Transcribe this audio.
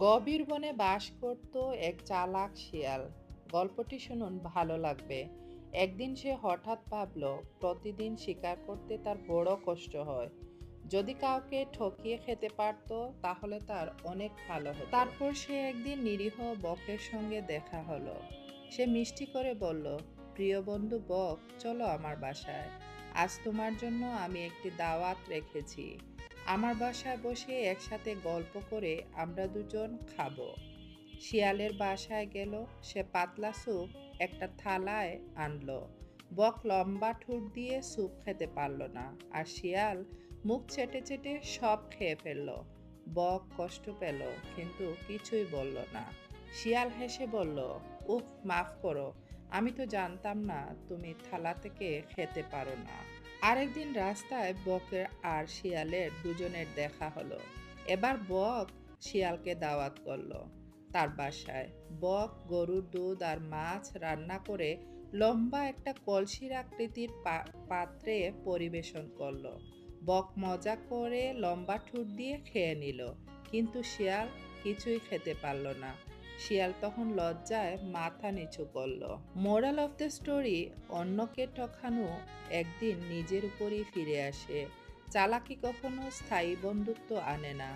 গভীর বনে বাস করত এক চালাক শিয়াল। গল্পটি শুনুন, ভালো লাগবে। একদিন সে হঠাৎ ভাবল, প্রতিদিন শিকার করতে তার বড় কষ্ট হয়। যদি কাউকে ঠকিয়ে খেতে পারত তাহলে তার অনেক ভালো হতো। তারপর সে একদিন নিরীহ বকের সঙ্গে দেখা হলো। সে মিষ্টি করে বলল, প্রিয় বন্ধু বক, চলো আমার বাসায়। আজ তোমার জন্য আমি একটি দাওয়াত রেখেছি। আমার বাসায় বসে একসাথে গল্প করে আমরা দুজন খাবো। শিয়ালের বাসায় গেল। সে পাতলা স্যুপ একটা থালায় আনলো। বক লম্বা ঠুট দিয়ে স্যুপ খেতে পারল না, আর শিয়াল মুখ চেটে চেটে সব খেয়ে ফেলল। বক কষ্ট পেল, কিন্তু কিছুই বলল না। শিয়াল হেসে বলল, উফ, মাফ করো, আমি তো জানতাম না তুমি থালা থেকে খেতে পারো না। আরেকদিন রাস্তায় বকের আর শিয়ালের দুজনের দেখা হলো। এবার বক শিয়ালকে দাওয়াত করলো তার বাসায়। বক গরুর দুধ আর মাছ রান্না করে লম্বা একটা কলসির আকৃতির পাত্রে পরিবেশন করলো। বক মজা করে লম্বা ঠুট দিয়ে খেয়ে নিল, কিন্তু শিয়াল কিছুই খেতে পারল না। শিয়াল তখন লজ্জায় মাথা নিচু করল। মোরাল অফ দ্য স্টোরি: অন্যকে ঠকানো একদিন নিজের উপরই ফিরে আসে। চালাকি কখনো স্থায়ী বন্ধুত্ব আনে না।